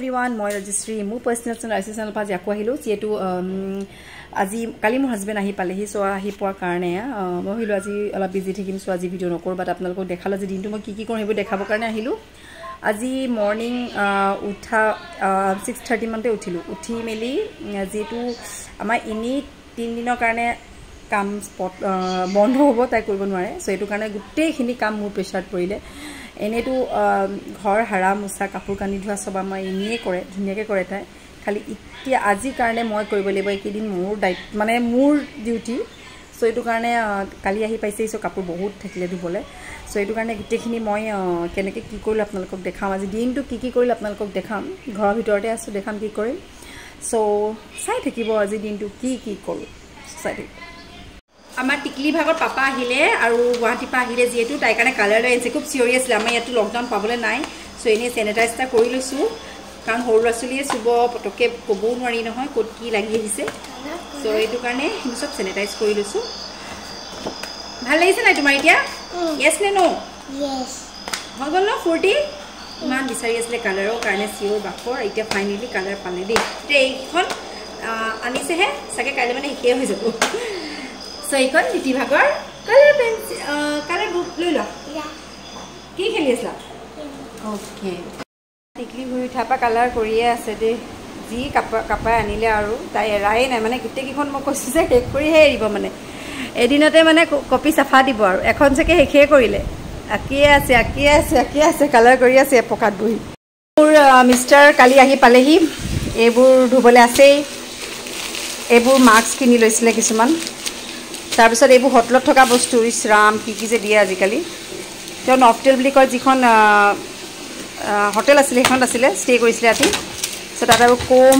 everyone, মই ৰজশ্ৰী মোৰ personal channel পাজ আকৌ আহিলো যেটো আজি কালি মোৰ হাজবেন্ড আহি পালেহি সো আহি পোৱাৰ কাৰণে মই হিলো আজি অলপ বিজি থাকিম সো আজি ভিডিও নকৰ বাট আপোনালোকক দেখালা যে দিনটো মই কি কৰিম হেবো দেখাবৰ কাৰণে আহিলো আজি মৰ্নিং উঠা 6:30 মানতে উঠিলো উঠি মেলি যেটো আমাৰ ইনি 3 দিনৰ কাৰণে কাম স্পট বন্ধ হ'ব তাই কৰিব নোৱাৰে সো এটো কাৰণে গুটেইখিনি কাম মোৰ প্ৰেছাৰত পৰিলে এনেটো ঘৰ হাৰা মুছা কাপোৰ কানি ধোৱা সব আমাৰ ইনিয়ে কৰে ধুনিয়াকে কৰে তাই খালি ইতিয়া আজি কাৰণে মই কৰিব লাগিব একেদিন মোৰ দায়িত্ব মানে মোৰ ডিউটি সো এটো কাৰণে কালি আহি পাইছে সো কাপোৰ বহুত থাকিলে ধুবলে সো এটো কাৰণে গুটেইখিনি মই কেনেকে কি কৰিলো আপোনালোকক দেখাম আজি দিনটো কি কৰিলো আপোনালোকক দেখাম ঘৰৰ ভিতৰতে আছো দেখাম কি কৰিম সো চাই থাকিব আজি দিনটো কি কৰো চাই থাকিব আমাৰ টিকলি ভাগৰ পাপা আহিলে আৰু গুৱাহাটী পা আহিলে যেটো তাই কাৰণে কালাৰ লৈ আছে খুব সিৰিয়াছ আমাৰ ইয়াতো লকডাউন পাবলে নাই সো এনে স্যানিটাইজাৰ কৰি লৈছো কাৰণ হৰ ৰাসলিয়ে সুব পটকে কবও নোৱাৰি নহয় কত কি লাগি আহিছে সো এটো কাৰণে আমি সব স্যানিটাইজ কৰি লৈছো ভাল লাগিছে না তোমাৰ এতিয়া yes নে no yes হৈ গল ন 40 ইমান বিচাৰি আছিল কালাৰৰ কাৰণে সিও বাকৰ এতিয়া ফাইনালি কালাৰ পালে দেই এইখন আনিছে হে সাকে কাইলে মানে একে হৈ যাব সো এইখন নিতি ভাগৰ কালাৰ পেন্সিল কালাৰ বুক লৈ ল কি খেলি আছলা ওকে টিকলি ঘুৰি থাপা কালাৰ কৰিয়ে আছে দে যি কাপা আনিলে আৰু তাই এৰাই নাই মানে গুটেই কিখন মই কৈছো যে শেষ কৰিহে এৰিব মানে এদিনতে মানে কপি সাফা দিব আৰু এখন থেকে হেখে কৰিলে আকিয়ে আছে কালাৰ কৰি আছে পকাত বহি মোৰ মিস্টাৰ কালি আহি পালেহি এইবোৰ ধুবলে আছে এইবোৰ মাস্ক কিনি লৈছিলে কিছুমান তাৰ পিছত এইবোৰ হোটেলত থকা বস্তু ইছৰাম কি যে দিয়ে আজিকালি তেওঁ নফটেল বুলি কয় যিখন হোটেল আছিল এখন আছিল ষ্টে কৰিছিল আজি সো তাত আৰু কোম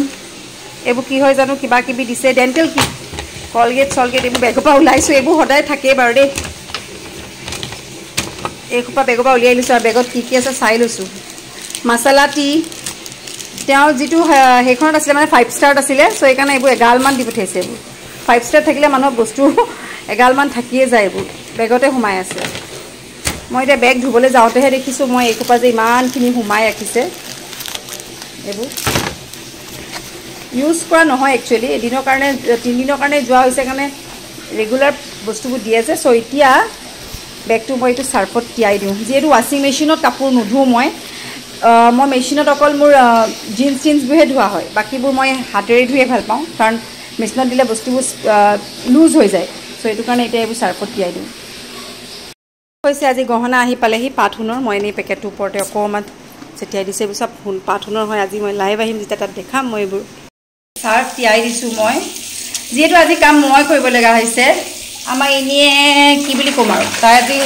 এইবোৰ কি হয় জানো কিবা কিবি দিছে ডেন্টাল কি কলগেট সলগেট এইবোৰ বেগৰ পৰা ওলাইছো এইবোৰ সদায় থাকে বাৰু দেই এইখোপা বেগৰ পৰা উলিয়াই লৈছো আৰু বেগত কি আছে চাই লৈছো মছলা টি তেওঁ যেটো হেখনত আছিল মানে 5 ষ্টাৰ আছিল সো এই কাৰণে এইবোৰ এগাল মান দি পঠাইছে এইবোৰ 5 ষ্টাৰ থাকিলে মানুহ বস্তু এগাল মান থাকিয়ে যায় এইবোৰ বেগতে সোমাই আছে মই এটা বেগ ধুবলে যাওতেহে দেখিছো মই এইখোপা যে ইমানখিনি সোমাই ৰাখিছে এইবোৰ ইউজ কৰা নহয় একচুয়ালি এদিনৰ কাৰণে 3 দিনৰ কাৰণে যোৱা হৈছে কাৰণে ৰেগুলাৰ বস্তুবোৰ দি আছে সো এতিয়া বেগটো মই এইটো সাৰ্ফত তিয়াই দিওঁ যেটো ওয়াশিং মেচিনত কাপোৰ নুধু মই মেচিনত অকল মোৰ জিন্স বুহে ধোৱা হয় বাকিবোৰ মই হাতেৰে ধুয়ে ভাল পাওঁ কাৰণ মেচিনত দিলে বস্তুবোৰ লুজ হৈ যায় সো এটো কাৰণে এতিয়া এইবোৰ সাৰ্ফত তিয়াই দিওঁ কৈছে আজি গহনা আহি পালেহি পাঠুনৰ মই এই পেকেটটো ওপৰতে অকমান চেটিয়াই দিছে সব পাঠুনৰ হয় আজি মই লাইভ আহিম যেতিয়া তাত দেখাম মই এইবোৰ সাৰ্ফ তিয়াই দিছো মই যেটো আজি কাম মই কৰিব লগা হৈছে আমাৰ ইনিয়ে কি বুলি কম আৰু তাই আজি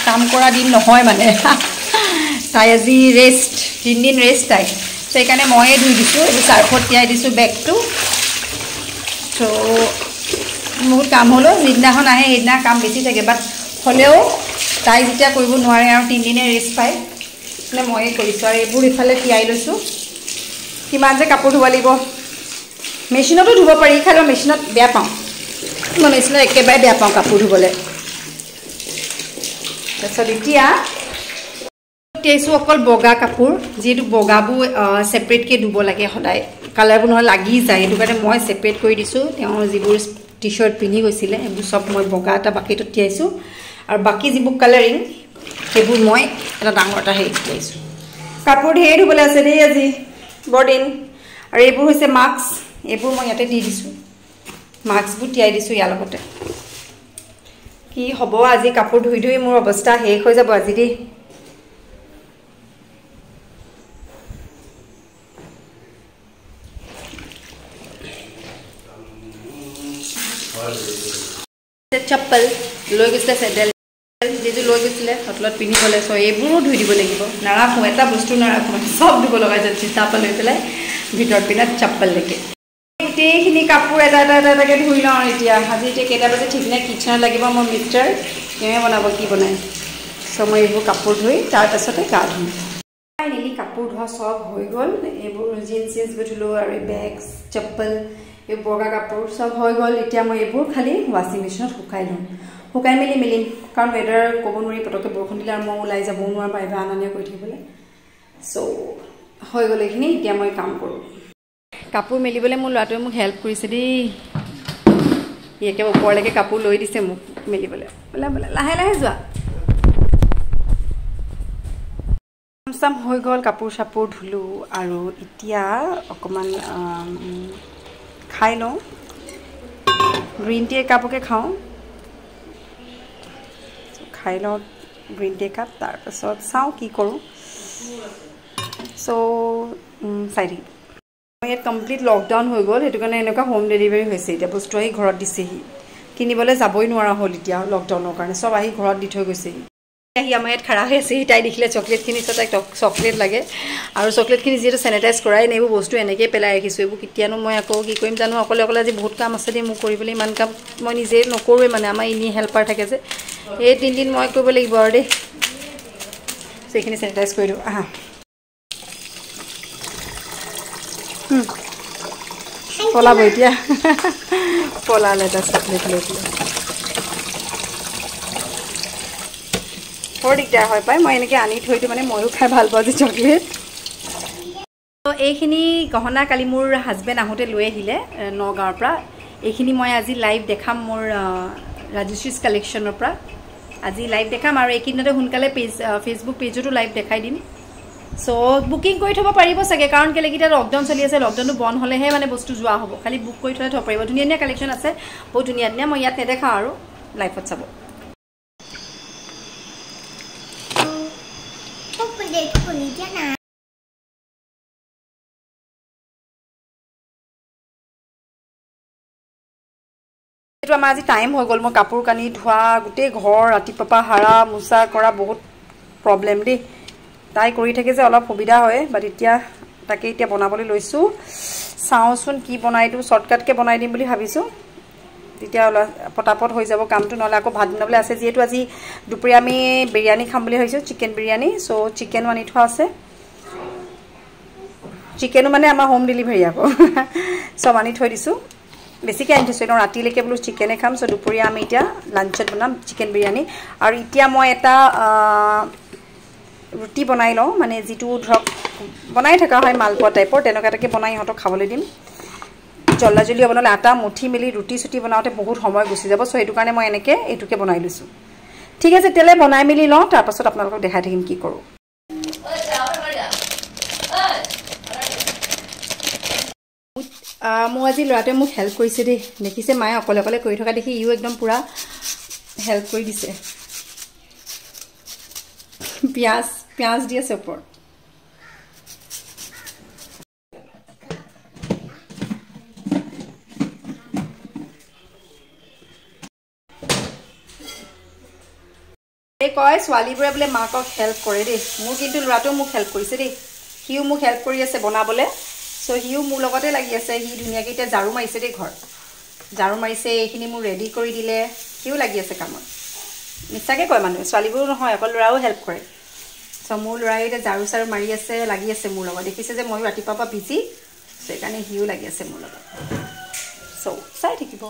কাম কৰা দিন নহয় মানে তাই আজি ৰেষ্ট 3 দিন ৰেষ্ট তাই সেই কাৰণে মইয়ে ধুই দিছো এই সাৰ্ফত তিয়াই দিছো বেগটো সো বহুত কাম হলো যিদিনাখন আহে সেইদিনা কাম বেছি থাকে বাট হলেও তাই যেতিয়া কৰিব নোৱাৰে আৰু 3 দিনে ৰেষ্ট পায় মানে মইয়ে কৰিছো আৰু এইবোৰ ইফালে তিয়াই লৈছো কিমান যে কাপোৰ ধুব লাগিব মেচিনতো ধুব পাৰি খালি মেচিনত বেয়া পাওঁ মই মেচিনত একেবাৰে বেয়া পাওঁ কাপোৰ ধুবলে তাৰপিছত এতিয়া তেইছো অকল বগা কাপোৰ যেটো বগাবু সেপাৰেট কে ধুব লাগে সদায় কালাৰবোৰ নহয় লাগি যায় এটো কাৰণে মই সেপাৰেট কৰি দিছো তেওঁ যিবোৰ টি-শাৰ্ট পিন্ধি গৈছিলে এইবোৰ সব মই বগা এটা বাকেটত তিয়াইছো আৰু বাকি যিবোৰ কালাৰিং সেইবোৰ মই এটা ডাঙৰ এটা হেৰি তিয়াইছো কাপোৰ ঢেৰ ধুবলে আছে দেই আজি বৰদিন আৰু এইবোৰ হৈছে মাস্ক এইবোৰ মই ইয়াতে দি দিছো মাস্কবোৰ তিয়াই দিছো ইয়াৰ লগতে কি হ'ব আজি কাপোৰ ধুই ধুই মোৰ অৱস্থা শেষ হৈ যাব আজি দেই चप्पल লৈ গৈছে সেডেল যেটো লৈ গৈছিলে হটলত পিনি গলে সো এইবোৰো ধুই দিব লাগিব নাৰাখো এটা বস্তু নাৰাখো সব ধুব লগা যায় চিতাপ লৈ পেলাই ভিতৰত পিনা চপ্পল লেকে গোটেইখিনি কাপোৰ এটাকে ধুই লওঁ এতিয়া আজি এতিয়া কেইটা বাজে ঠিক নাই কিচেনত লাগিব মোৰ মিস্টাৰ কেনে বনাব কি বনাই সো মই এইবোৰ কাপোৰ ধুই তাৰ পাছতে গা ধুম ফাইনালি কাপোৰ ধোৱা সব হৈ গল এইবোৰ জিন্স বটলো আৰু বেগস চপ্পল এই বগা কাপোৰ সব হৈ গল এতিয়া মই এইবোৰ খালি ওয়াশিং মেচিনত শুকাই লম শুকাই মেলি কাৰণ ওয়েদাৰ ক'ব নোৱাৰি পটকে বৰষুণ দিলে আৰু মই ওলাই যাব নোৱাৰা পাইবা আনানিয়া কৰি থাকিবলে সো হৈ গ'ল এইখিনি এতিয়া মই কাম কৰোঁ কাপোৰ মেলিবলৈ মোৰ ল'ৰাটোৱে মোক হেল্প কৰিছে দেই ই একেবাৰে ওপৰলৈকে কাপোৰ লৈ দিছে মোক মেলিবলৈ বোলে বোলে লাহে লাহে যোৱা চাম হৈ গ'ল কাপোৰ চাপোৰ ধুলোঁ আৰু এতিয়া অকণমান খাই লওঁ গ্ৰীণ টি একাপকে খাওঁ খাই লওঁ গ্ৰীণ টি একাপ তাৰপাছত চাওঁ কি কৰোঁ চ' চাই থাকিব ইয়াত কমপ্লিট লকডাউন হৈ গ'ল সেইটো কাৰণে এনেকুৱা হোম ডেলিভাৰী হৈছে এতিয়া বস্তু আহি ঘৰত দিছেহি কিনিবলৈ যাবই নোৱাৰা হ'ল এতিয়া লকডাউনৰ কাৰণে চব আহি ঘৰত দি থৈ গৈছেহি আহি আমাৰ ইয়াত খাৰা হৈ আছেহি তাই দেখিলে চকলেটখিনি তাইক চকলেট লাগে আৰু চকলেটখিনি যিহেতু চেনিটাইজ কৰাই নাই এইবোৰ বস্তু এনেকৈয়ে পেলাই ৰাখিছোঁ এইবোৰ কেতিয়ানো মই আকৌ কি কৰিম জানো অকলে অকলে আজি বহুত কাম আছে দেই মোৰ কৰিবলৈ ইমান কাম মই নিজে নকৰোঁৱে মানে আমাৰ এনেই হেল্পাৰ থাকে যে এই 3 দিন মই কৰিব লাগিব আৰু দেই সেইখিনি চেনিটাইজ কৰি দিওঁ আহা পলাব এতিয়া পলালে এটা চকলেট লৈ পেলাই বৰ দিগদাৰ হয় পাই মই এনেকৈ আনি থৈ দিওঁ মানে ময়ো খাই ভাল পাওঁ যে চকলেট তো এইখিনি গহনা কালি মোৰ হাজবেণ্ড আহোঁতে লৈ আহিলে নগাঁৱৰ পৰা এইখিনি মই আজি লাইভ দেখাম মোৰ ৰাজশ্ৰীজ কালেকশ্যনৰ পৰা আজি লাইভ দেখাম আৰু এইকেইদিনতে সোনকালে ফেচবুক পেজতো লাইভ দেখাই দিম চ' বুকিং কৰি থ'ব পাৰিব চাগে কাৰণ কেলৈ এতিয়া লকডাউন চলি আছে লকডাউনটো বন্ধ হ'লেহে মানে বস্তু যোৱা হ'ব খালি বুক কৰি থ'লে থ'ব পাৰিব ধুনীয়া ধুনীয়া কালেকশ্যন আছে বহুত ধুনীয়া ধুনীয়া মই ইয়াত নেদেখাওঁ আৰু লাইভত চাব এইটো আমাৰ আজি টাইম হৈ গ'ল মই কাপোৰ কানি ধোৱা গোটেই ঘৰ ৰাতিপুৱাৰ পৰা হাৰা মোচা কৰা বহুত প্ৰব্লেম দেই তাই কৰি থাকে যে অলপ সুবিধা হয় বাট এতিয়া তাকে এতিয়া বনাবলৈ লৈছোঁ চাওঁচোন কি বনাই দিওঁ শ্বৰ্টকাটকৈ বনাই দিম বুলি ভাবিছোঁ তেতিয়া পটাপট হৈ যাব কামটো নহ'লে আকৌ ভাত বনাবলৈ আছে যিহেতু আজি দুপৰীয়া আমি বিৰিয়ানী খাম বুলি ভাবিছোঁ চিকেন বিৰিয়ানী চ' চিকেনো আনি থোৱা আছে চিকেনো মানে আমাৰ হোম ডেলিভাৰী আকৌ চব আনি থৈ দিছোঁ বেছিকৈ আনি থৈছোঁ একদম ৰাতিলৈকে বোলো চিকেনে খাম চ' দুপৰীয়া আমি এতিয়া লাঞ্চত বনাম চিকেন বিৰিয়ানী আৰু এতিয়া মই এটা ৰুটি বনাই লওঁ মানে যিটো ধৰক বনাই থকা হয় মালপোৱা টাইপৰ তেনেকুৱা এটাকে বনাই ইহঁতক খাবলৈ দিম জল্দা জল্দি হ'ব নহ'লে আটা মুঠি মেলি ৰুটি চুটি বনাওঁতে বহুত সময় গুচি যাব চ' সেইটো কাৰণে মই এনেকৈ এইটোকে বনাই লৈছোঁ ঠিক আছে তেতিয়ালৈ বনাই মেলি লওঁ তাৰপাছত আপোনালোকক দেখাই থাকিম কি কৰোঁ মোৰ আজি ল'ৰাটোৱে মোক হেল্প কৰিছে দেই দেখিছে মায়ে অকলে অকলে কৰি থকা দেখি ইও একদম পূৰা হেল্প কৰি দিছে পিঁয়াজ দি আছে ওপৰত এই কয় ছোৱালীবোৰে বোলে মাকক হেল্প কৰে দেই মোৰ কিন্তু ল'ৰাটোও মোক হেল্প কৰিছে দেই সিও মোক হেল্প কৰি আছে বনাবলৈ চ' সিও মোৰ লগতে লাগি আছে সি ধুনীয়াকৈ এতিয়া ঝাৰু মাৰিছে দেই ঘৰ ঝাৰু মাৰিছে এইখিনি মোৰ ৰেডি কৰি দিলে সিও লাগি আছে কামত নিশ্চয়কৈ কয় মানুহে ছোৱালীবোৰো নহয় অকল ল'ৰাও হেল্প কৰে চ' মোৰ ল'ৰাই এতিয়া ঝাৰু চাৰু মাৰি আছে লাগি আছে মোৰ লগত দেখিছে যে ময়ো ৰাতিপুৱাৰ পৰা বিজি সেইকাৰণে সিও লাগি আছে মোৰ লগত চ' চাই থাকিব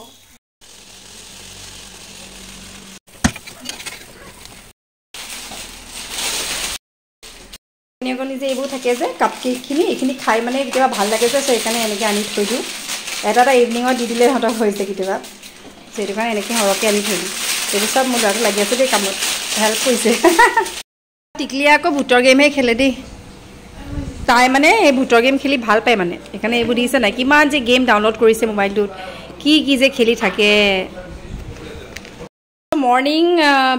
কণী যে এইবোৰ থাকে যে কাপ কেকখিনি এইখিনি খাই মানে কেতিয়াবা ভাল লাগে যে চ' সেইকাৰণে এনেকৈ আনি থৈ দিওঁ এটা ইভিনিঙত দি দিলে সিহঁতক হৈছে কেতিয়াবা সেইটো কাৰণে এনেকৈ সৰহকৈ আনি থৈ দিওঁ এইবোৰ চব মোৰ ল'ৰাটো লাগি আছে দেই কামত হেল্প কৰিছে টিকলিয়ে আকৌ ভূতৰ গেমহে খেলে দেই তাই মানে এই ভূতৰ গেম খেলি ভাল পায় মানে সেইকাৰণে এইবোৰ দিছে নাই কিমান যে গেম ডাউনলোড কৰিছে মোবাইলটোত কি যে খেলি থাকে মৰ্ণিং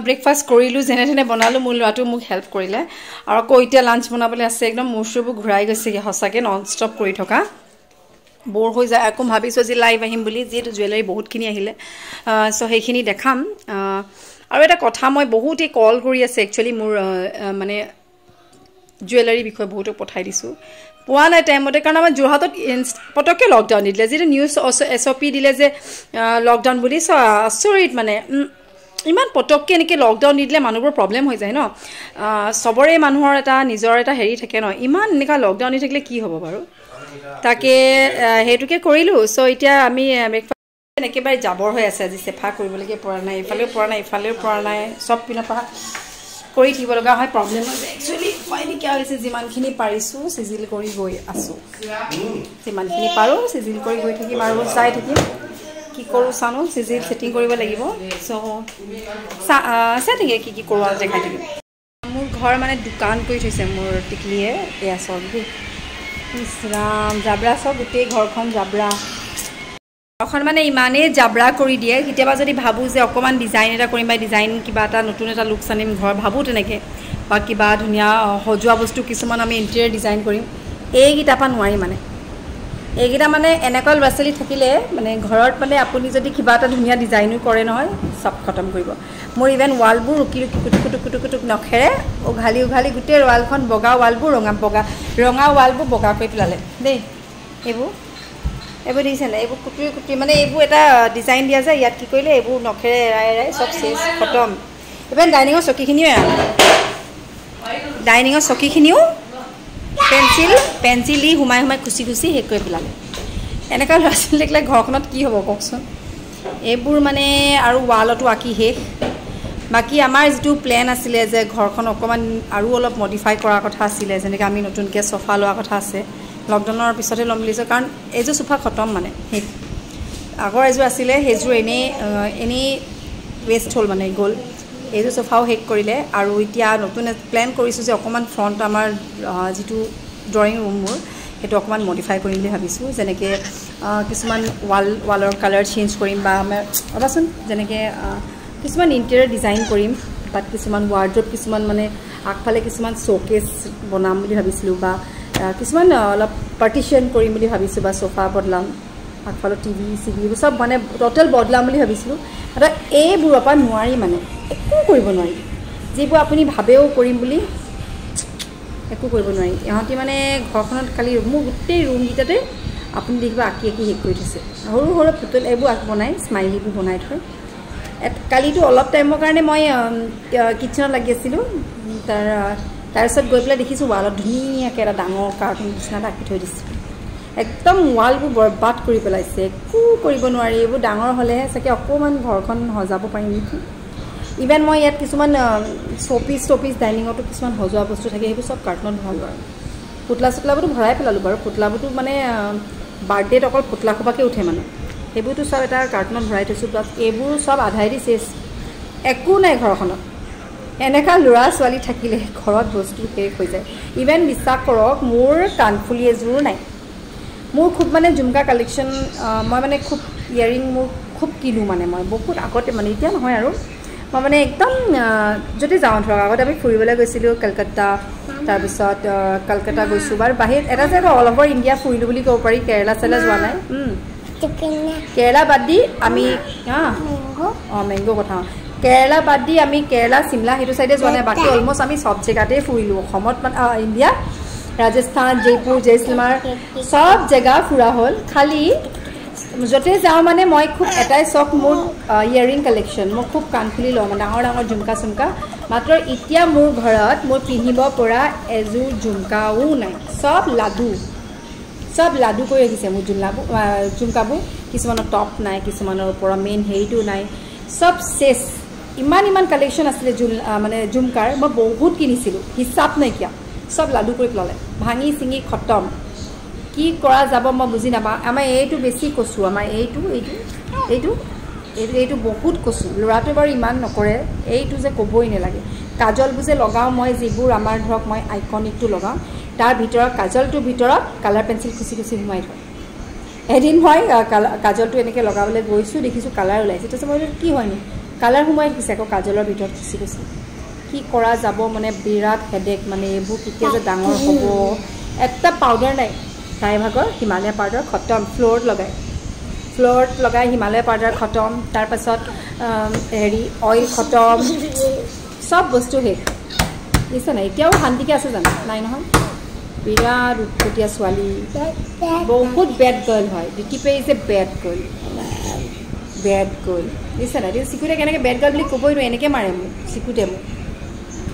ব্ৰেকফাষ্ট কৰিলোঁ যেনে তেনে বনালোঁ মোৰ ল'ৰাটো মোক হেল্প কৰিলে আৰু আকৌ এতিয়া লাঞ্চ বনাবলৈ আছে একদম মোৰ চুৰবোৰ ঘূৰাই গৈছেগৈ সঁচাকৈ নন ষ্টপ কৰি থকা বৰ হৈ যায় আকৌ ভাবিছোঁ আজি লাইভ আহিম বুলি যিহেতু জুৱেলাৰী বহুতখিনি আহিলে চ' সেইখিনি দেখাম আৰু এটা কথা মই বহুতেই কল কৰি আছে একচুৱেলি মোৰ মানে জুৱেলাৰীৰ বিষয়ে বহুতক পঠাই দিছোঁ পোৱা নাই টাইমতে কাৰণ আমাৰ যোৰহাটত পটককৈ লকডাউন দি দিলে যিটো নিউজ SOP দিলে যে লকডাউন বুলি চ' আচৰিত মানে ইমান পটককৈ এনেকৈ লকডাউন দি দিলে মানুহবোৰ প্ৰব্লেম হৈ যায় ন চবৰে মানুহৰ এটা নিজৰ এটা হেৰি থাকে ন ইমান এনেকুৱা লকডাউন দি থাকিলে কি হ'ব বাৰু তাকে সেইটোকে কৰিলোঁ চ' এতিয়া আমি ব্ৰেকফাষ্ট একেবাৰে জাবৰ হৈ আছে আজি চেফা কৰিবলৈকে পৰা নাই ইফালেও পৰা নাই ইফালেও পৰা নাই চব পিনৰ পৰা কৰি থাকিব লগা হয় প্ৰব্লেম হৈ যায় একচুৱেলি মই নিকিয়া হৈছে যিমানখিনি পাৰিছোঁ চিজিল কৰি গৈ আছোঁ যিমানখিনি পাৰোঁ চিজিল কৰি গৈ থাকিম আৰু চাই থাকিম কি কৰোঁ চানো চিজিল ছেটিং কৰিব লাগিব চ' চাই থাকে কি কৰোঁ আৰু দেখাই থাকিম মোৰ ঘৰ মানে দোকান কৰি থৈছে মোৰ টিকলিয়ে এয়া চব দেই ইছৰাম জাবৰা চব গোটেই ঘৰখন জাবৰা ঘৰখন মানে ইমানেই জাবৰা কৰি দিয়ে কেতিয়াবা যদি ভাবোঁ যে অকণমান ডিজাইন এটা কৰিম বা ডিজাইন কিবা এটা নতুন এটা লুকছ আনিম ঘৰ ভাবোঁ তেনেকৈ বা কিবা ধুনীয়া সজোৱা বস্তু কিছুমান আমি ইণ্টেৰিয়ৰ ডিজাইন কৰিম এইকেইটাৰ পৰা নোৱাৰি মানে এইকেইটা মানে এনেকুৱা ল'ৰা ছোৱালী থাকিলে মানে ঘৰত মানে আপুনি যদি কিবা এটা ধুনীয়া ডিজাইনো কৰে নহয় চব খতম কৰিব মোৰ ইভেন ৱালবোৰ ৰুকি ৰুকি কুটুক নখেৰে উঘালি গোটেই ৱালখন বগা ৱালবোৰ ৰঙা ৱালবোৰ বগা কৰি পেলালে দেই এইবোৰ দেখিছেনে এইবোৰ কুটি মানে এইবোৰ এটা ডিজাইন দিয়া যায় ইয়াত কি কৰিলে এইবোৰ নখেৰে এৰাই চব চেচ খতম ইভেন ডাইনিঙৰ চকীখিনিও পেঞ্চিল দি সোমাই খুচি শেষ কৰি পেলালে এনেকুৱা ল'ৰা ছোৱালী দেখিলে ঘৰখনত কি হ'ব কওকচোন এইবোৰ মানে আৰু ৱালতো আঁকি শেষ বাকী আমাৰ যিটো প্লেন আছিলে যে ঘৰখন অকণমান আৰু অলপ মডিফাই কৰাৰ কথা আছিলে যেনেকৈ আমি নতুনকৈ চোফা লোৱাৰ কথা আছে লকডাউনৰ পিছতে ল'ম বুলিছোঁ কাৰণ এইযোৰ চোফা খতম মানে শেষ আগৰ এযোৰ আছিলে সেইযোৰ এনেই ৱেষ্ট হ'ল মানে গ'ল এইযোৰ চোফাও শেষ কৰিলে আৰু এতিয়া নতুন প্লেন কৰিছোঁ যে অকণমান ফ্ৰণ্ট আমাৰ যিটো ড্ৰয়িং ৰুম মোৰ সেইটো অকণমান মডিফাই কৰিম বুলি ভাবিছোঁ যেনেকৈ কিছুমান ৱালৰ কালাৰ চেঞ্জ কৰিম বা আমাৰ ৰ'বাচোন যেনেকৈ কিছুমান ইণ্টেৰিয়ৰ ডিজাইন কৰিম তাত কিছুমান ৱাৰ্ড্ৰব কিছুমান মানে আগফালে কিছুমান শ্ব'কেছ বনাম বুলি ভাবিছিলোঁ বা কিছুমান অলপ পাৰ্টিশ্যন কৰিম বুলি ভাবিছোঁ বা চোফা বদলাম আগফালৰ টিভি এইবোৰ চব মানে ট'টেল বদলাম বুলি ভাবিছিলোঁ আৰু এইবোৰৰ পৰা নোৱাৰি মানে একো কৰিব নোৱাৰি যিবোৰ আপুনি ভাবেও কৰিম বুলি একো কৰিব নোৱাৰি ইহঁতি মানে ঘৰখনত খালি মোৰ গোটেই ৰুমকেইটাতে আপুনি দেখিব আঁকি শেষ কৰি থৈছে সৰু পুতল এইবোৰ বনাই স্মাইলিবোৰ বনাই থয় কালিতো অলপ টাইমৰ কাৰণে মই কিটচেনত লাগি আছিলোঁ তাৰপিছত গৈ পেলাই দেখিছোঁ ৱালত ধুনীয়াকৈ এটা ডাঙৰ কাৰ্টুন নিচিনা আঁকি থৈ দিছোঁ একদম ৱালবোৰ বৰবাদ কৰি পেলাইছে একো কৰিব নোৱাৰি এইবোৰ ডাঙৰ হ'লেহে চাগে অকণমান ঘৰখন সজাব পাৰিম নেকি ইভেন মই ইয়াত কিছুমান শ্ব'পিচ ডাইনিঙতো কিছুমান সজোৱা বস্তু থাকে সেইবোৰ চব কাৰ্টুনত ভৰালোঁ আৰু পুতলাবোৰতো ভৰাই পেলালোঁ বাৰু পুতলাবোৰতো মানে বাৰ্থডেত অকল পুতলা খোপাকে উঠে মানে সেইবোৰতো চব এটা কাৰ্টুনত ভৰাই থৈছোঁ প্লাছ এইবোৰ চব আধাই দি চেচ একো নাই ঘৰখনত এনেকুৱা ল'ৰা ছোৱালী থাকিলে ঘৰত বস্তু শেষ হৈ যায় ইভেন বিশ্বাস কৰক মোৰ কাণফুলি এযোৰো নাই মোৰ খুব মানে ঝুমকা কালেকশ্যন মই মানে খুব ইয়েৰিং মোৰ খুব কিনো মানে মই বহুত আগতে মানে এতিয়া নহয় আৰু মই মানে একদম যদি যাওঁ ধৰক আগতে আমি ফুৰিবলৈ গৈছিলোঁ কলকাতা তাৰপিছত কলকাতা গৈছোঁ বাৰু বাহিৰত এটা যে অল অভাৰ ইণ্ডিয়া ফুৰিলোঁ বুলি ক'ব পাৰি কেৰেলা চেৰেলা যোৱা নাই কেৰেলা বাদ দি আমি মেংগ' কথা কেৰেলা বাদ দি আমি কেৰেলা চিমলা সেইটো চাইডে যোৱা নাই বাকী অলমষ্ট আমি চব জেগাতেই ফুৰিলোঁ অসমত মানে ইণ্ডিয়া ৰাজস্থান জয়পুৰ জয়ছলমাৰ চব জেগা ফুৰা হ'ল খালি য'তে যাওঁ মানে মই খুব এটাই চখ মোৰ ইয়েৰিং কালেকশ্যন মই খুব কাণফুলি লওঁ মানে ডাঙৰ ঝুমকা চুমকা মাত্ৰ এতিয়া মোৰ ঘৰত মই পিন্ধিব পৰা এযোৰ ঝুমকাও নাই চব লাডু কৰি ৰাখিছে মোৰ ঝুমকাবোৰ কিছুমানৰ টপ নাই কিছুমানৰ ওপৰত মেইন হেৰিটো নাই চব চেচ ইমান কালেকশ্যন আছিলে মানে ঝুমকাৰ মই বহুত কিনিছিলোঁ হিচাপ নাইকিয়া চব লাডু কৰি পেলালে ভাঙি চিঙি খতম কি কৰা যাব মই বুজি নাপাওঁ আমাৰ এইটো বেছি কচু আমাৰ এইটো বহুত কচু ল'ৰাটোৱে বাৰু ইমান নকৰে এইটো যে ক'বই নালাগে কাজলবোৰ যে লগাওঁ মই যিবোৰ আমাৰ ধৰক মই আইকনিকটো লগাওঁ তাৰ ভিতৰত কাজলটোৰ ভিতৰত কালাৰ পেঞ্চিল খুচি সোমাই থয় এদিন মই কাজলটো এনেকৈ লগাবলৈ গৈছোঁ দেখিছোঁ কালাৰ ওলাইছে তাৰপিছত মই কি হয়নো কালাৰ সোমাই দিছে আকৌ কাজলৰ ভিতৰত খুচি কি কৰা যাব মানে বিৰাট হেডেক মানে এইবোৰ কেতিয়া যে ডাঙৰ হ'ব এটা পাউডাৰ নাই প্ৰায়ভাগৰ হিমালয়া পাউডাৰ খতম ফ্ল'ৰত লগাই হিমালয়া পাউডাৰ খতম তাৰপাছত হেৰি অইল খতম চব বস্তু শেষ বুজিছে নাই এতিয়াও শান্তিকৈ আছে জানো নাই নহয় বিৰাট উৎপতীয়া ছোৱালী বহুত বেড গাৰ্ল হয় ডিটিপে ইজ এ বেড গাৰ্ল বুজিছে নাই চিকুতে কেনেকৈ বেড গাৰ্ল বুলি ক'বই নোৱাৰি এনেকৈ মাৰে মোক চিকুতে মোক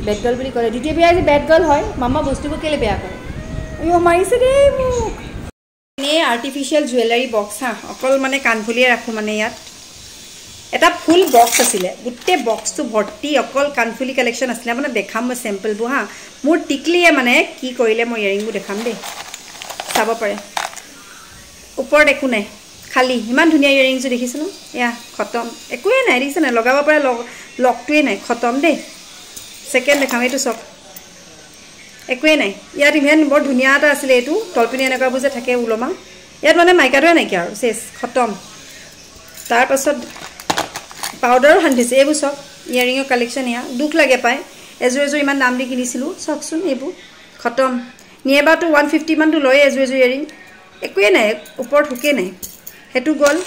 বেড গাৰ্ল বুলি ক'লে ডিটিপে যে বেড গাৰ্ল হয় মামা বস্তুবোৰ কেলৈ বেয়া কৰে মাৰিছে দেই মোক এনেই আৰ্টিফিচিয়েল জুৱেলাৰী বক্স অকল মানে কাণফুলিয়ে ৰাখোঁ মানে ইয়াত এটা ফুল বক্স আছিলে গোটেই বক্সটো ভৰ্তি অকল কানফুলি কালেকশ্যন আছিলে মানে দেখাম মই চেম্পলবোৰ হা মোৰ টিকলিয়ে মানে কি কৰিলে মই ইয়াৰিংবোৰ দেখাম দেই চাব পাৰে ওপৰত একো নাই খালি ইমান ধুনীয়া ইয়াৰিংটো দেখিছোঁ ন এয়া খতম একোৱে নাই দেখিছে নাই লগাব পাৰে লকটোৱে নাই খতম দেই ছেকেণ্ড দেখাম এইটো চক একোৱে নাই ইয়াত ইমান বৰ ধুনীয়া এটা আছিলে এইটো তলপিনে এনেকুৱাবোৰ যে থাকে ওলমা ইয়াত মানে মাইকাটোৱে নাইকিয়া আৰু চেছ খতম তাৰপাছত পাউডাৰো সান্ধিছে এইবোৰ চক ইয়াৰিঙৰ কালেকশ্যন এয়া দুখ লাগে পায় এযোৰ ইমান দাম দি কিনিছিলোঁ চকচোন এইবোৰ খতম নিয়েবাৰটো 150 মানটো লয় এযোৰ ইয়াৰিং একোৱে নাই ওপৰত হুকে নাই সেইটো গ'ল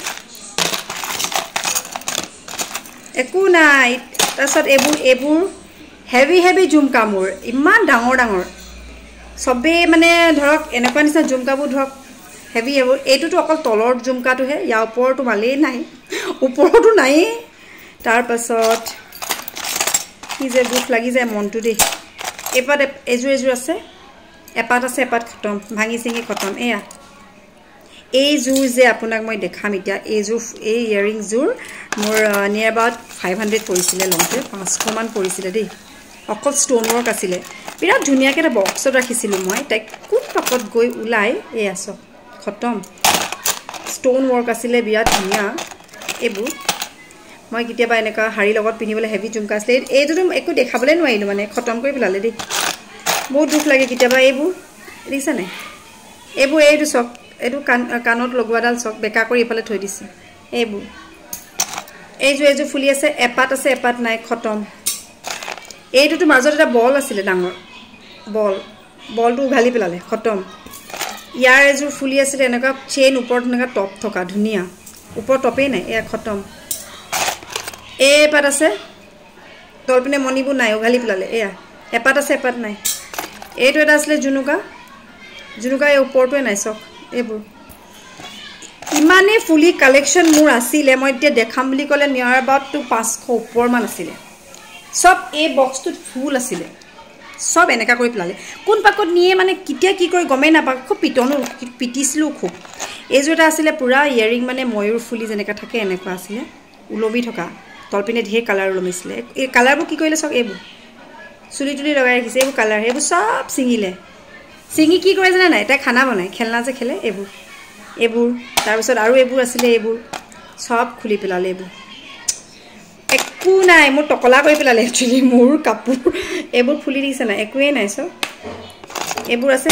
একো নাই তাৰপিছত এইবোৰ হেভি ঝুমকাবোৰ ইমান ডাঙৰ চবেই মানে ধৰক এনেকুৱা নিচিনা ঝুমকাবোৰ ধৰক হেভি এইটোতো অকল তলৰ ঝুমকাটোহে ইয়াৰ ওপৰতো ভালেই নাই ওপৰতো নায়েই তাৰপাছত কি যে দুখ লাগি যায় মনটো দেই এপাত এযোৰ আছে এপাত আছে এপাত খতম ভাঙি চিঙি খতম এয়া এইযোৰ যে আপোনাক মই দেখাম এতিয়া এই ইয়াৰিংযোৰ মোৰ নিয়াৰ এবাউট 500 পৰিছিলে লওঁতে 500 মান পৰিছিলে দেই অকল ষ্ট'ন ৱৰ্ক আছিলে বিৰাট ধুনীয়াকৈ এটা বক্সত ৰাখিছিলোঁ মই তাইক কোন পাকত গৈ ওলাই এয়া চব খতম ষ্ট'ন ৱৰ্ক আছিলে বিৰাট ধুনীয়া এইবোৰ মই কেতিয়াবা এনেকুৱা শাড়ীৰ লগত পিন্ধিবলৈ হেভি ঝুমকা আছিলে এইটোতো একো দেখাবলৈ নোৱাৰিলোঁ মানে খতম কৰি পেলালে দেই বহুত দুখ লাগে কেতিয়াবা এইবোৰ দেখিছা নাই এইটো চক এইটো কাণত লগোৱাডাল চক বেকা কৰি ইফালে থৈ দিছে এইবোৰ এইযোৰ ফুলি আছে এপাত নাই খতম এইটোতো মাজত এটা বল আছিলে ডাঙৰ বলটো উঘালি পেলালে খতম ইয়াৰ এযোৰ ফুলি আছিলে এনেকুৱা চেইন ওপৰত এনেকুৱা টপ থকা ধুনীয়া ওপৰত টপেই নাই এয়া খতম এপাত আছে তলপিনে মণিবোৰ নাই উঘালি পেলালে এয়া এপাত আছে এপাত নাই এইটো এটা আছিলে জুনুকা এই ওপৰটোৱে নাই চক এইবোৰ ইমানে ফুলি কালেকশ্যন মোৰ আছিলে মই এতিয়া দেখাম বুলি ক'লে নিয়াৰ এবাউট 500 ওপৰমান আছিলে সব এই বক্সটোত ফুল আছিলে সব এনেকা কৰি পেলালে কোন পাকত নিয়ে মানে কেতিয়া কি কৰি গমেই নাপাওঁ খুব পিটিছিলোঁ খুব এইযোৰ এটা আছিলে পুৰা ইয়াৰিং মানে ময়ূৰ ফুলি যেনেকা থাকে এনেকুৱা আছিলে উলমি থকা তলপিনে ঢেৰ কালাৰ ওলমিছিলে এই কালাৰবোৰ কি কৰিলে চক এইবোৰ চুলি তুলি লগাই ৰাখিছে এইবোৰ কালাৰ এইবোৰ সব ছিঙি কি কৰে জানে নাই তাই খানা বনায় খেলনা যে খেলে এইবোৰ তাৰপিছত আৰু এইবোৰ আছিলে এইবোৰ সব খুলি পেলালে একো নাই মোৰ টকলা কৰি পেলালে একচুৱেলি মোৰ কাপোৰ এইবোৰ ফুলি দিছে নাই একোৱেই নাই চব এইবোৰ আছে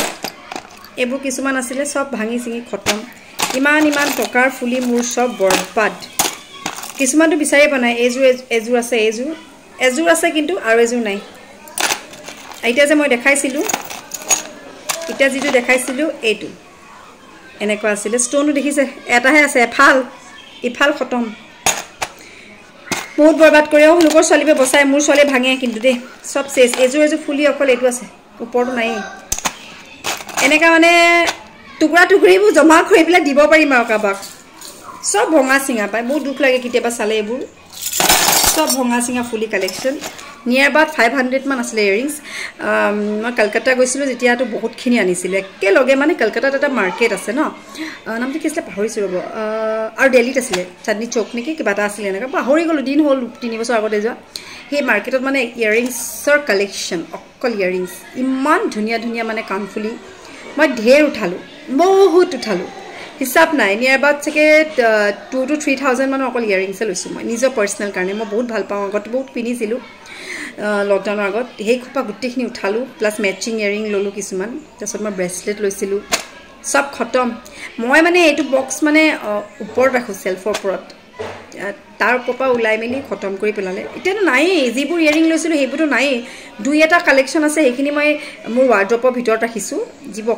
এইবোৰ কিছুমান আছিলে সব ভাঙি চিঙি খতম ইমান টকাৰ ফুলি মোৰ সব বৰবাদ কিছুমানটো বিচাৰিয়ে পোৱা নাই এযোৰ আছে কিন্তু আৰু এযোৰ নাই এতিয়া যে মই দেখাইছিলোঁ এতিয়া যিটো দেখাইছিলোঁ এইটো এনেকুৱা আছিলে ষ্ট'নো দেখিছে এটাহে আছে ইফাল খতম বহুত বৰবাদ কৰেও লোকৰ ছোৱালীবে বচাই মোৰ ছোৱালী ভাঙে কিন্তু দেই সব চেছ এযোৰ ফুলি অকল এইটো আছে ওপৰটো নাই এনেকা মানে টুকুৰাবোৰ জমা কৰি পেলাই দিব পাৰিম আৰু কাৰোবাক সব ভঙা চিঙা পায় বহুত দুখ লাগে কেতিয়াবা চালে এইবোৰ সব ভঙা চিঙা ফুলি কালেকশ্যন নিয়াৰ এবাউট 500 মান আছিলে ইয়াৰিংছ মই কলকাতা গৈছিলোঁ যেতিয়াতো বহুতখিনি আনিছিলে একেলগে মানে কলকাতাত এটা মাৰ্কেট আছে ন নামটো কি আছিলে পাহৰিছোঁ ৰ'ব আৰু দিল্লীত আছিলে চাঁদনী চৌক নেকি কিবা এটা আছিলে এনেকুৱা পাহৰি গ'লোঁ দিন হ'ল 3 বছৰ আগতে যোৱা সেই মাৰ্কেটত মানে ইয়াৰিংছৰ কালেকশ্যন অকল ইয়াৰিংছ ইমান ধুনীয়া মানে কাণফুলি মই ঢেৰ উঠালোঁ বহুত উঠালোঁ হিচাপ নাই নিয়াৰ এবাউট চাগে 2,000 to 3,000 মানৰ অকল ইয়াৰিংছে লৈছোঁ মই নিজৰ পাৰ্চনেল কাৰণে মই বহুত ভাল পাওঁ আগতে বহুত পিন্ধিছিলোঁ লকডাউনৰ আগত সেই খোপা গোটেইখিনি উঠালোঁ প্লাছ মেচিং ইয়াৰিং ল'লোঁ কিছুমান তাৰপিছত মই ব্ৰেচলেট লৈছিলোঁ সব খতম মই মানে এইটো বক্স মানে ওপৰত ৰাখোঁ ছেল্ফৰ ওপৰত তাৰ ওপৰৰ পৰা ওলাই মেলি খতম কৰি পেলালে এতিয়াতো নায়েই যিবোৰ ইয়াৰিং লৈছিলোঁ সেইবোৰতো নায়েই দুই এটা কালেকশ্যন আছে সেইখিনি মই মোৰ ৱাৰ্ড্ৰপৰ ভিতৰত ৰাখিছোঁ যিবোৰ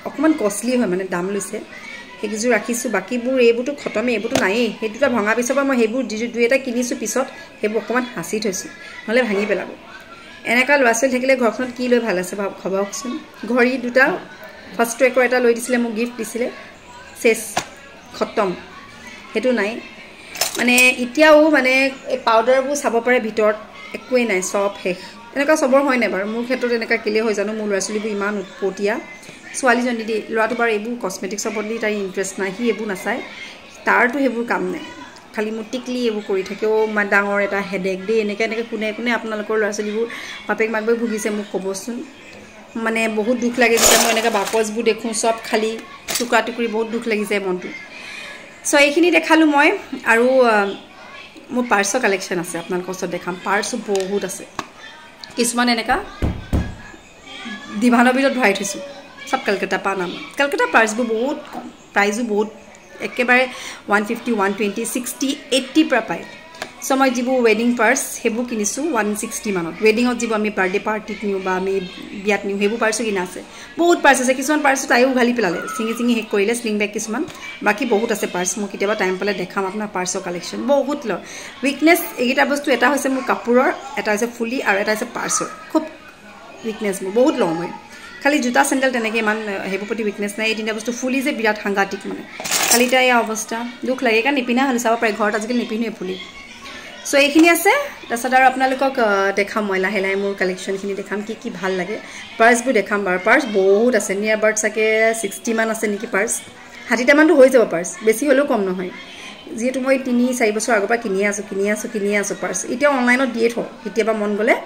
অকণমান কষ্টলি হয় মানে দাম লৈছে সেইকেইযোৰ ৰাখিছোঁ বাকীবোৰ এইবোৰতো খতমেই এইবোৰতো নায়েই সেই দুটা ভঙা পিছৰ পৰা মই সেইবোৰ দুই এটা কিনিছোঁ পিছত সেইবোৰ অকণমান সাঁচি থৈছোঁ নহ'লে ভাঙি পেলাব এনেকুৱা ল'ৰা ছোৱালী থাকিলে ঘৰখনত কি লৈ ভাল আছে ভাবকচোন ঘড়ী দুটা ফাৰ্ষ্ট ট্ৰেকৰ এটা লৈ দিছিলে মোক গিফ্ট দিছিলে চেছ খতম সেইটো নাই মানে এতিয়াও মানে এই পাউডাৰবোৰ চাব পাৰে ভিতৰত একোৱেই নাই সব শেষ এনেকুৱা চবৰ হয় নাই বাৰু মোৰ ক্ষেত্ৰত এনেকুৱা কেলে হয় জানো মোৰ ল'ৰা ছোৱালীবোৰ ইমান উৎপতীয়া ছোৱালীজনী ল'ৰাটো বাৰু এইবোৰ কছমেটিক্সৰ প্ৰতি তাই ইণ্টাৰেষ্ট নাই সি এইবোৰ নাচায় তাৰতো সেইবোৰ কাম নাই খালি মোৰ টিকলি এইবোৰ কৰি থাকে মানে ডাঙৰ এটা হেডেক দেই এনেকৈ কোনে কোনে আপোনালোকৰ ল'ৰা ছোৱালীবোৰ বাপেক মাকবোৰ ভুগিছে মোক ক'বচোন মানে বহুত দুখ লাগে যেতিয়া মই এনেকৈ বাকচবোৰ দেখোঁ চব খালি টুকুৰা টুকুৰি বহুত দুখ লাগিছে মনটো চ' এইখিনি দেখালোঁ মই আৰু মোৰ পাৰ্চৰ কালেকশ্যন আছে আপোনালোকৰ ওচৰত দেখাম পাৰ্চো বহুত আছে কিছুমান এনেকুৱা ডিভানৰ ভিতৰত ভৰাই থৈছোঁ সব কলকাতা পা নাম কলকাতা পাৰ্চবোৰ বহুত কম প্ৰাইজো বহুত একেবাৰে 150 120 60 80 পৰা পায় চ' মই যিবোৰ ৱেডিং পাৰ্চ সেইবোৰ কিনিছোঁ 160 মানত ৱেডিঙত যিবোৰ আমি বাৰ্থডে পাৰ্টিত নিওঁ বা আমি বিয়াত নিওঁ সেইবোৰ পাৰ্চো কিনা আছে বহুত পাৰ্চ আছে কিছুমান পাৰ্চো তাইও উঘালি পেলালে চিঙি শেষ কৰিলে স্লিং বেগ কিছুমান বাকী বহুত আছে পাৰ্চ মই কেতিয়াবা টাইম পালে দেখাম আপোনাৰ পাৰ্চৰ কালেকশ্যন বহুত লয় উইকনেছ এইকেইটা বস্তু এটা হৈছে মোৰ কাপোৰৰ এটা হৈছে ফুলি আৰু এটা হৈছে পাৰ্চৰ খুব উইকনেছ মোৰ বহুত লওঁ মই খালি জোতা চেণ্ডেল তেনেকৈ ইমান সেইবোৰ প্ৰতি উইকনেছ নাই এই তিনিটা বস্তু ফুলি যে বিৰাট সাংঘাতিক মানে খালি এতিয়া এই অৱস্থা দুখ লাগে কাৰণ নিপিন্ধা হ'লে চাব পাৰে ঘৰত আজিকালি নিপিন্ধোৱে ফুলি চ' এইখিনি আছে তাৰপিছত আৰু আপোনালোকক দেখাম মই লাহে লাহে মোৰ কালেকশ্যনখিনি দেখাম কি ভাল লাগে পাৰ্চবোৰ দেখাম বাৰু পাৰ্চ বহুত আছে নিয়াৰ বাৰ্ড চাগে 60 মান আছে নেকি পাৰ্চ 60টামানটো হৈ যাব পাৰ্চ বেছি হ'লেও কম নহয় যিহেতু মই 3-4 বছৰ আগৰ পৰা কিনি আছোঁ পাৰ্চ এতিয়া অনলাইনত দিয়ে থওঁ কেতিয়াবা মন গ'লে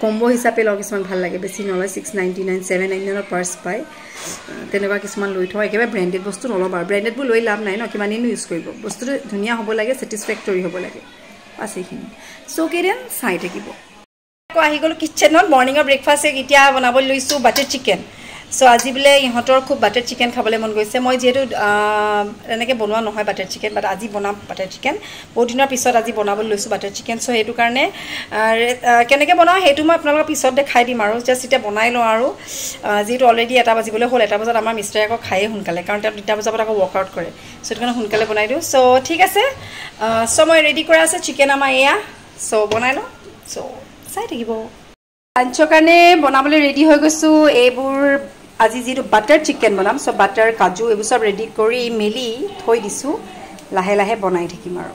কম্বো হিচাপে লওঁ কিছুমান ভাল লাগে বেছি নলয় 699 799 পাৰ্চ পায় তেনেকুৱা কিছুমান লৈ থওঁ একেবাৰে ব্ৰেণ্ডেড বস্তু নলওঁ বাৰু ব্ৰেণ্ডেডবোৰ লৈ লাভ নাই ন কিমান দিনো ইউজ কৰিব বস্তুটো ধুনীয়া হ'ব লাগে ছেটিছফেক্টৰী হ'ব লাগে বাছ এইখিনি চ' কেইদিন চাই থাকিব আকৌ আহি গ'লোঁ কিটচেনত মৰ্ণিঙৰ ব্ৰেকফাষ্ট এতিয়া বনাবলৈ লৈছোঁ বাটাৰ চিকেন চ' আজি বোলে ইহঁতৰ খুব বাটাৰ চিকেন খাবলৈ মন গৈছে মই যিহেতু এনেকৈ বনোৱা নহয় বাটাৰ চিকেন বাট আজি বনাম বাটাৰ চিকেন বহুত দিনৰ পিছত আজি বনাবলৈ লৈছোঁ বাটাৰ চিকেন চ' সেইটো কাৰণে কেনেকৈ বনাওঁ সেইটো মই আপোনালোকৰ পিছত দেখাই দিম আৰু জাষ্ট এতিয়া বনাই লওঁ আৰু যিহেতু অলৰেডি 1 বাজিবলৈ হ'ল 1 বজাত আমাৰ মিষ্টাৰে আকৌ খায়েই সোনকালে কাৰণ তেওঁ 2 বজাত আকৌ ৱৰ্কআউট কৰে চ' সেইটো কাৰণে সোনকালে বনাই দিওঁ চ' ঠিক আছে চ' মই ৰেডি কৰা আছে চিকেন আমাৰ এয়া চ' বনাই লওঁ চ' চাই থাকিব লাঞ্চৰ কাৰণে বনাবলৈ ৰেডি হৈ গৈছোঁ এইবোৰ আজি যিটো বাটাৰ চিকেন বনাম চ' বাটাৰ কাজু এইবোৰ চব ৰেডি কৰি মেলি থৈ দিছোঁ লাহে লাহে বনাই থাকিম আৰু